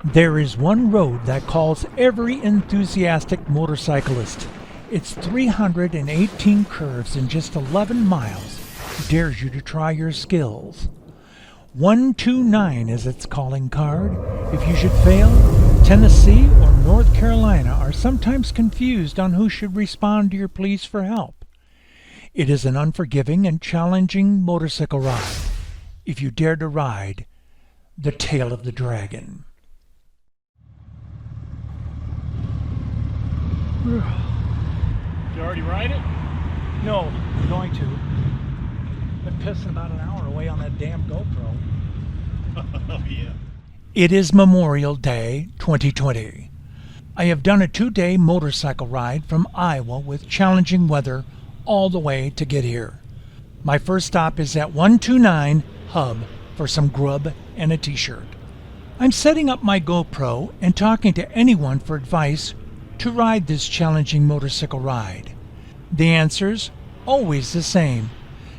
There is one road that calls every enthusiastic motorcyclist. Its 318 curves in just 11 miles dares you to try your skills. 129 is its calling card. If you should fail, Tennessee or North Carolina are sometimes confused on who should respond to your pleas for help. It is an unforgiving and challenging motorcycle ride. If you dare to ride the tail of the dragon. Did you already ride it? No, I'm going to. Been pissing about an hour away on that damn GoPro. Oh, yeah. It is Memorial Day 2020. I have done a 2-day motorcycle ride from Iowa with challenging weather all the way to get here. My first stop is at 129 Hub for some grub and a t-shirt. I'm setting up my GoPro and talking to anyone for advice to ride this challenging motorcycle ride. The answer's always the same.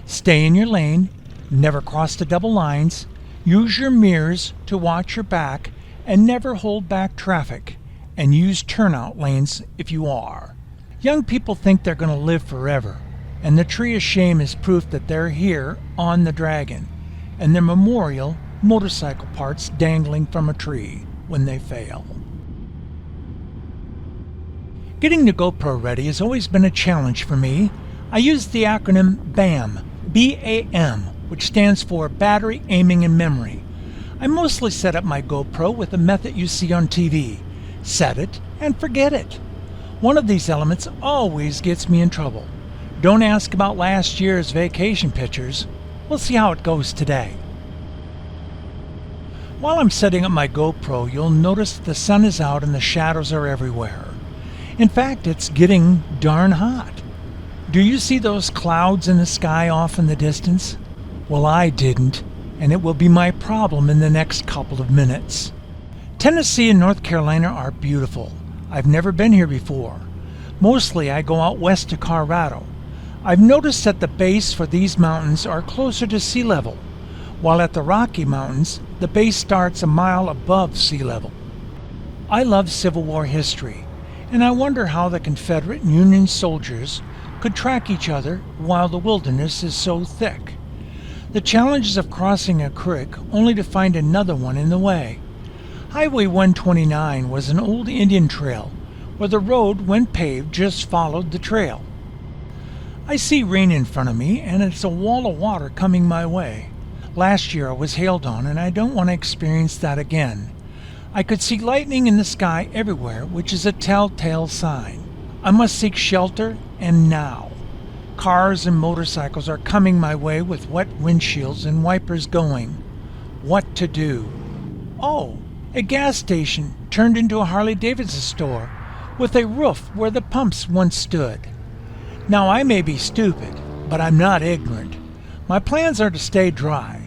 Stay in your lane, never cross the double lines, use your mirrors to watch your back, and never hold back traffic, and use turnout lanes if you are. Young people think they're going to live forever, and the tree of shame is proof that they're here on the dragon, and their memorial motorcycle parts dangling from a tree when they fail. Getting the GoPro ready has always been a challenge for me. I use the acronym BAM, B-A-M, which stands for Battery, Aiming, and Memory. I mostly set up my GoPro with the method you see on TV. Set it and forget it. One of these elements always gets me in trouble. Don't ask about last year's vacation pictures. We'll see how it goes today. While I'm setting up my GoPro, you'll notice the sun is out and the shadows are everywhere. In fact, it's getting darn hot. Do you see those clouds in the sky off in the distance? Well, I didn't, and it will be my problem in the next couple of minutes. Tennessee and North Carolina are beautiful. I've never been here before. Mostly I go out west to Colorado. I've noticed that the base for these mountains are closer to sea level, while at the Rocky Mountains, the base starts a mile above sea level. I love Civil War history, and I wonder how the Confederate and Union soldiers could track each other while the wilderness is so thick. The challenges of crossing a creek only to find another one in the way. Highway 129 was an old Indian trail where the road, when paved, just followed the trail. I see rain in front of me and it's a wall of water coming my way. Last year I was hailed on and I don't want to experience that again. I could see lightning in the sky everywhere, which is a telltale sign. I must seek shelter, and now. Cars and motorcycles are coming my way with wet windshields and wipers going. What to do? Oh, a gas station turned into a Harley-Davidson store with a roof where the pumps once stood. Now I may be stupid, but I'm not ignorant. My plans are to stay dry.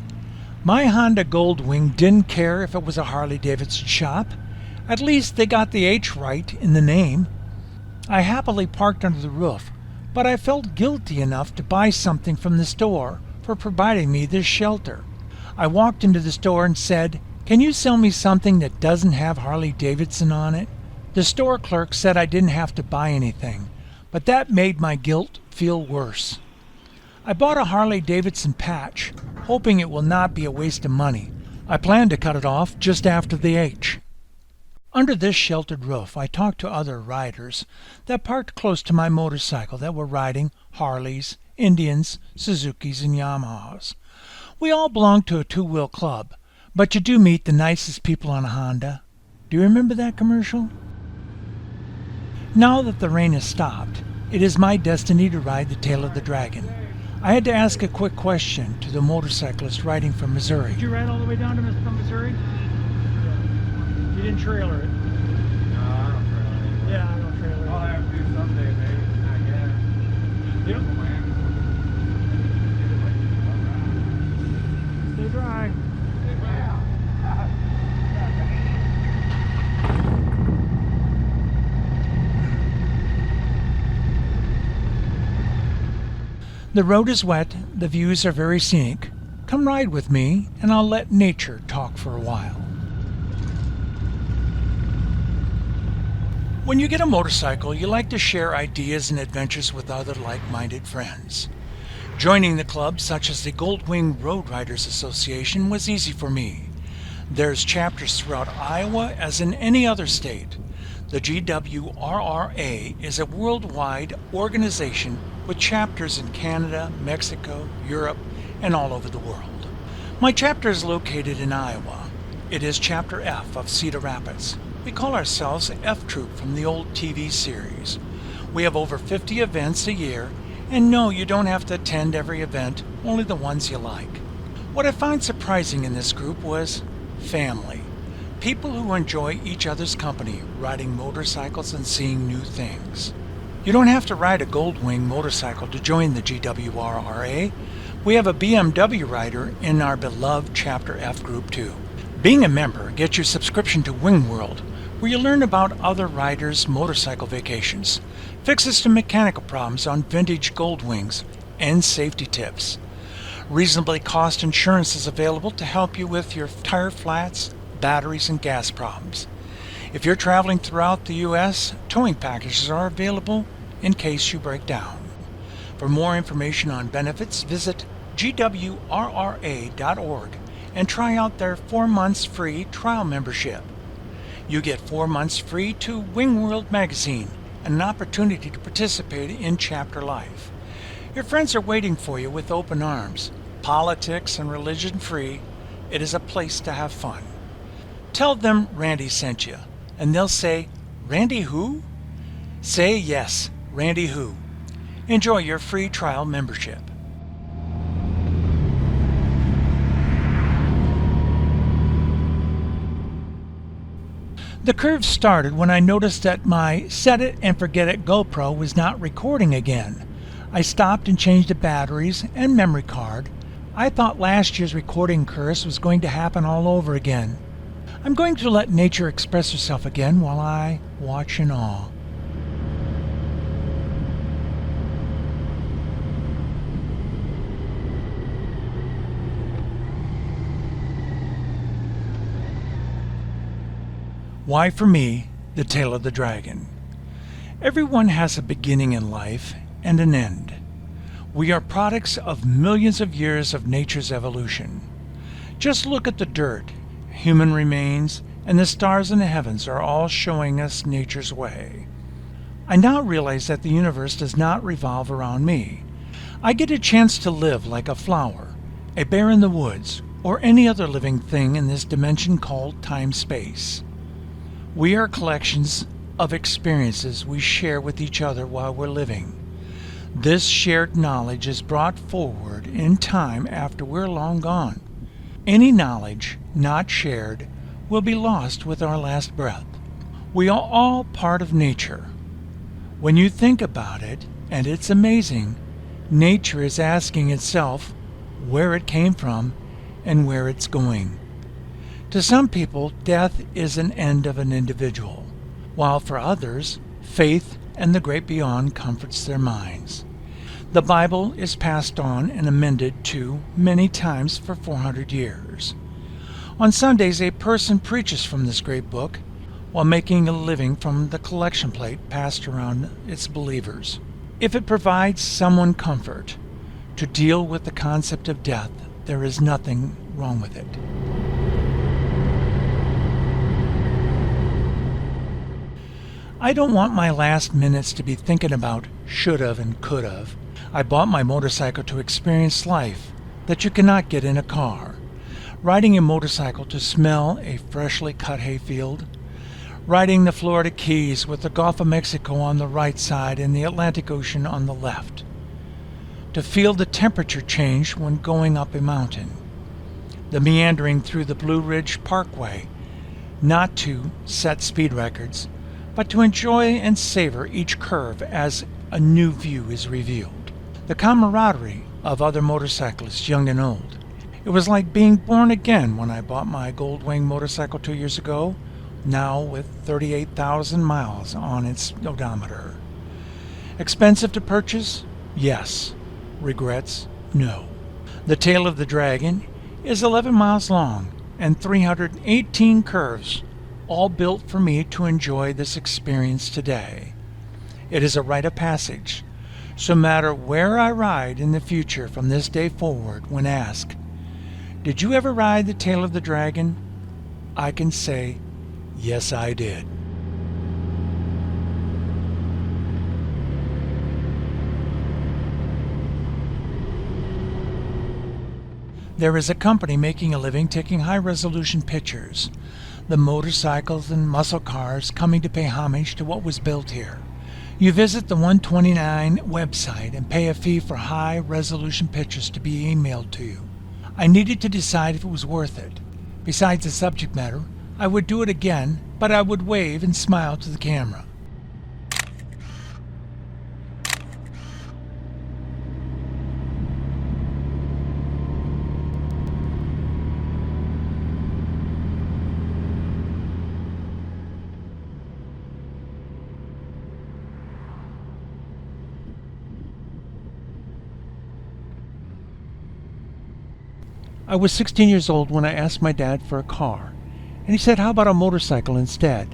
My Honda Goldwing didn't care if it was a Harley-Davidson shop. At least they got the H right in the name. I happily parked under the roof, but I felt guilty enough to buy something from the store for providing me this shelter. I walked into the store and said, "Can you sell me something that doesn't have Harley-Davidson on it?" The store clerk said I didn't have to buy anything, but that made my guilt feel worse. I bought a Harley-Davidson patch, hoping it will not be a waste of money. I plan to cut it off just after the H. Under this sheltered roof, I talked to other riders that parked close to my motorcycle that were riding Harleys, Indians, Suzukis, and Yamahas. We all belong to a two-wheel club, but you do meet the nicest people on a Honda. Do you remember that commercial? Now that the rain has stopped, it is my destiny to ride the tail of the dragon. I had to ask a quick question to the motorcyclist riding from Missouri. Did you ride all the way down to Missouri? You didn't trailer it? No, I don't trailer it. Yeah, I don't trailer it. I'll have to someday, maybe. I guess. Yep. Stay dry. The road is wet, the views are very scenic. Come ride with me, and I'll let nature talk for a while. When you get a motorcycle, you like to share ideas and adventures with other like-minded friends. Joining the club, such as the Goldwing Road Riders Association, was easy for me. There's chapters throughout Iowa as in any other state. The GWRRA is a worldwide organization with chapters in Canada, Mexico, Europe, and all over the world. My chapter is located in Iowa. It is Chapter F of Cedar Rapids. We call ourselves F Troop from the old TV series. We have over 50 events a year, and no, you don't have to attend every event, only the ones you like. What I find surprising in this group was family. People who enjoy each other's company, riding motorcycles and seeing new things. You don't have to ride a Goldwing motorcycle to join the GWRRA. We have a BMW rider in our beloved Chapter F group too. Being a member gets you subscription to Wing World, where you learn about other riders' motorcycle vacations, fixes to mechanical problems on vintage Goldwings, and safety tips. Reasonably cost insurance is available to help you with your tire flats, batteries, and gas problems. If you're traveling throughout the U.S., towing packages are available in case you break down. For more information on benefits, visit gwrra.org and try out their 4 months free trial membership. You get 4 months free to Wing World magazine and an opportunity to participate in chapter life. Your friends are waiting for you with open arms. Politics and religion free, it is a place to have fun. Tell them Randy sent you, and they'll say, "Randy who?" Say yes, Randy who. Enjoy your free trial membership. The curve started when I noticed that my Set It and Forget It GoPro was not recording again. I stopped and changed the batteries and memory card. I thought last year's recording curse was going to happen all over again. I'm going to let nature express herself again while I watch in awe. Why, for me, the tail of the dragon. Everyone has a beginning in life and an end. We are products of millions of years of nature's evolution. Just look at the dirt, human remains, and the stars in the heavens are all showing us nature's way. I now realize that the universe does not revolve around me. I get a chance to live like a flower, a bear in the woods, or any other living thing in this dimension called time-space. We are collections of experiences we share with each other while we're living. This shared knowledge is brought forward in time after we're long gone. Any knowledge not shared will be lost with our last breath. We are all part of nature. When you think about it, and it's amazing, nature is asking itself where it came from and where it's going. To some people, death is an end of an individual, while for others, faith and the great beyond comforts their minds. The Bible is passed on and amended to many times for 400 years. On Sundays, a person preaches from this great book while making a living from the collection plate passed around its believers. If it provides someone comfort to deal with the concept of death, there is nothing wrong with it. I don't want my last minutes to be thinking about should've and could've. I bought my motorcycle to experience life that you cannot get in a car. Riding a motorcycle to smell a freshly cut hayfield. Riding the Florida Keys with the Gulf of Mexico on the right side and the Atlantic Ocean on the left. To feel the temperature change when going up a mountain. The meandering through the Blue Ridge Parkway, not to set speed records, but to enjoy and savor each curve as a new view is revealed. The camaraderie of other motorcyclists, young and old. It was like being born again when I bought my Goldwing motorcycle 2 years ago, now with 38,000 miles on its odometer. Expensive to purchase? Yes. Regrets? No. The tail of the dragon is 11 miles long and 318 curves all built for me to enjoy this experience today. It is a rite of passage, so no matter where I ride in the future from this day forward, when asked, "Did you ever ride the tail of the dragon?" I can say, "Yes, I did." There is a company making a living taking high-resolution pictures. The motorcycles and muscle cars coming to pay homage to what was built here. You visit the 129 website and pay a fee for high-resolution pictures to be emailed to you. I needed to decide if it was worth it. Besides the subject matter, I would do it again, but I would wave and smile to the camera. I was 16 years old when I asked my dad for a car, and he said, "How about a motorcycle instead?"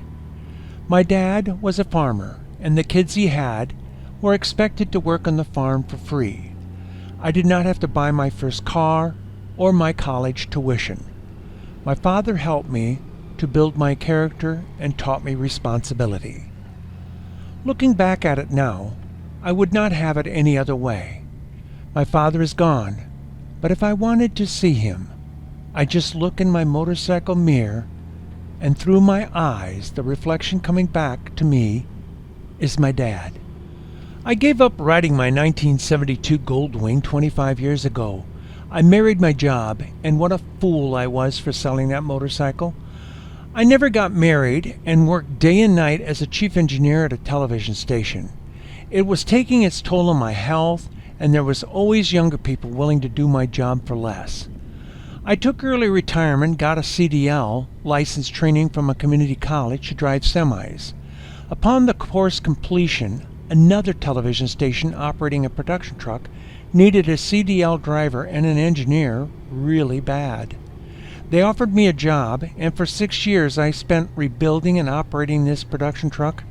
My dad was a farmer, and the kids he had were expected to work on the farm for free. I did not have to buy my first car or my college tuition. My father helped me to build my character and taught me responsibility. Looking back at it now, I would not have it any other way. My father is gone, but if I wanted to see him, I just look in my motorcycle mirror, and through my eyes, the reflection coming back to me is my dad. I gave up riding my 1972 Goldwing 25 years ago. I married my job, and what a fool I was for selling that motorcycle. I never got married and worked day and night as a chief engineer at a television station. It was taking its toll on my health, and there was always younger people willing to do my job for less. I took early retirement, got a CDL, license training from a community college to drive semis. Upon the course completion, another television station operating a production truck needed a CDL driver and an engineer really bad. They offered me a job, and for 6 years I spent rebuilding and operating this production truck.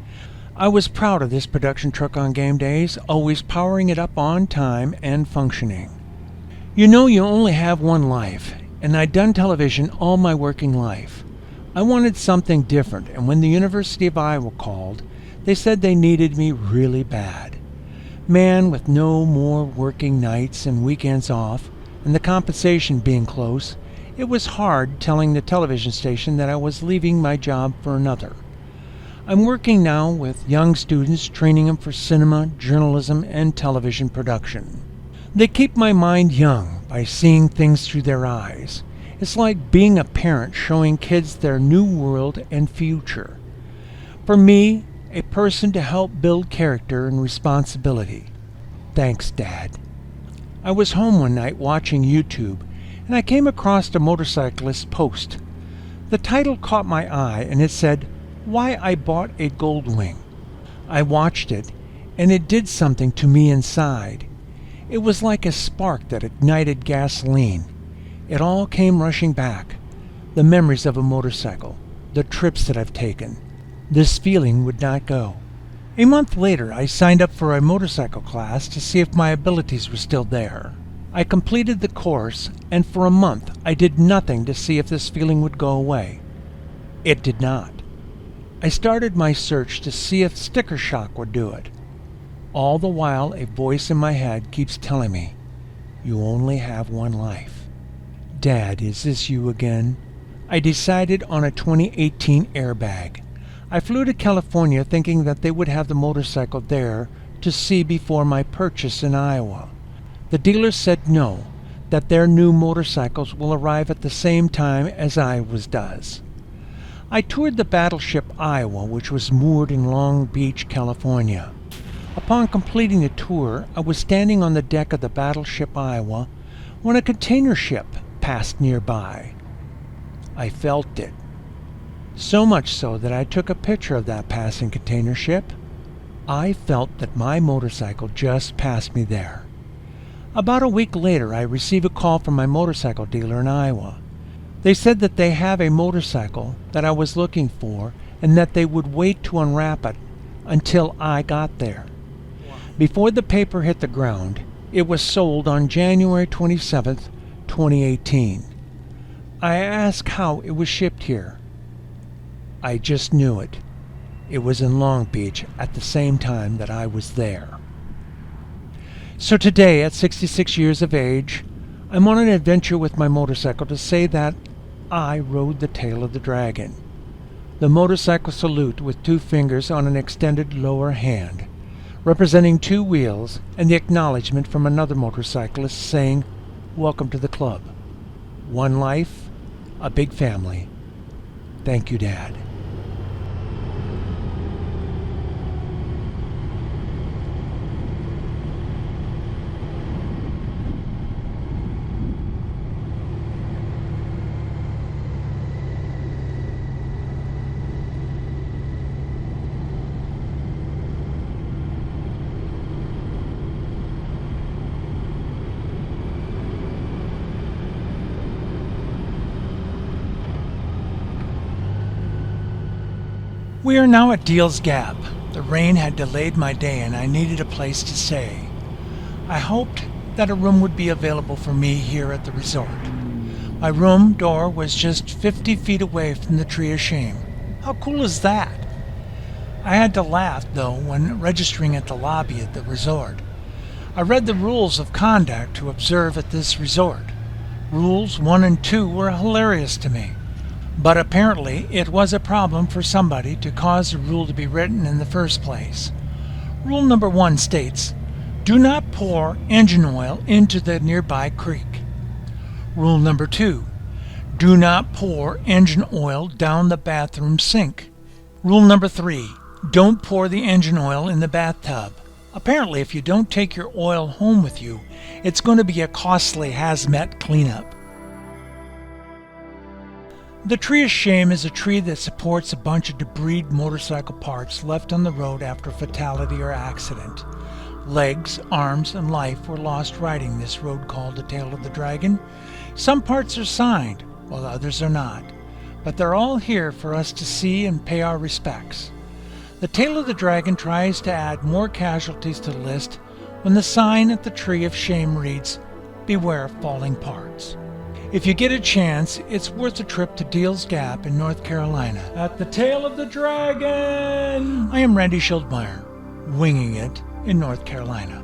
I was proud of this production truck on game days, always powering it up on time and functioning. You know you only have one life, and I'd done television all my working life. I wanted something different, and when the University of Iowa called, they said they needed me really bad. Man, with no more working nights and weekends off, and the compensation being close, it was hard telling the television station that I was leaving my job for another. I'm working now with young students, training them for cinema, journalism, and television production. They keep my mind young by seeing things through their eyes. It's like being a parent showing kids their new world and future. For me, a person to help build character and responsibility. Thanks, Dad. I was home one night watching YouTube, and I came across a motorcyclist's post. The title caught my eye, and it said, "Why I Bought a Goldwing." I watched it, and it did something to me inside. It was like a spark that ignited gasoline. It all came rushing back. The memories of a motorcycle, the trips that I've taken. This feeling would not go. A month later, I signed up for a motorcycle class to see if my abilities were still there. I completed the course, and for a month I did nothing to see if this feeling would go away. It did not. I started my search to see if sticker shock would do it. All the while, a voice in my head keeps telling me, "You only have one life." Dad, is this you again? I decided on a 2018 airbag. I flew to California thinking that they would have the motorcycle there to see before my purchase in Iowa. The dealer said no, that their new motorcycles will arrive at the same time as Iowa's does. I toured the battleship Iowa, which was moored in Long Beach, California. Upon completing the tour, I was standing on the deck of the battleship Iowa when a container ship passed nearby. I felt it. So much so that I took a picture of that passing container ship. I felt that my motorcycle just passed me there. About a week later, I received a call from my motorcycle dealer in Iowa. They said that they have a motorcycle that I was looking for and that they would wait to unwrap it until I got there. Before the paper hit the ground, it was sold on January 27th, 2018. I asked how it was shipped here. I just knew it. It was in Long Beach at the same time that I was there. So today, at 66 years of age, I'm on an adventure with my motorcycle to say that I rode the tail of the dragon. The motorcycle salute with 2 fingers on an extended lower hand, representing 2 wheels, and the acknowledgement from another motorcyclist saying, "Welcome to the club. One life, a big family. Thank you, Dad." We are now at Deal's Gap. The rain had delayed my day and I needed a place to stay. I hoped that a room would be available for me here at the resort. My room door was just 50 feet away from the Tree of Shame. How cool is that? I had to laugh, though, when registering at the lobby at the resort. I read the rules of conduct to observe at this resort. Rules 1 and 2 were hilarious to me. But apparently it was a problem for somebody to cause the rule to be written in the first place. Rule number 1 states, "Do not pour engine oil into the nearby creek." Rule number 2, "Do not pour engine oil down the bathroom sink." Rule number 3, "Don't pour the engine oil in the bathtub." Apparently, if you don't take your oil home with you, it's going to be a costly hazmat cleanup. The Tree of Shame is a tree that supports a bunch of debris motorcycle parts left on the road after fatality or accident. Legs, arms, and life were lost riding this road called the Tail of the Dragon. Some parts are signed, while others are not, but they're all here for us to see and pay our respects. The Tail of the Dragon tries to add more casualties to the list when the sign at the Tree of Shame reads, "Beware of falling parts." If you get a chance, it's worth a trip to Deal's Gap in North Carolina. At the Tail of the Dragon! I am Randy Schildmeyer, winging it in North Carolina.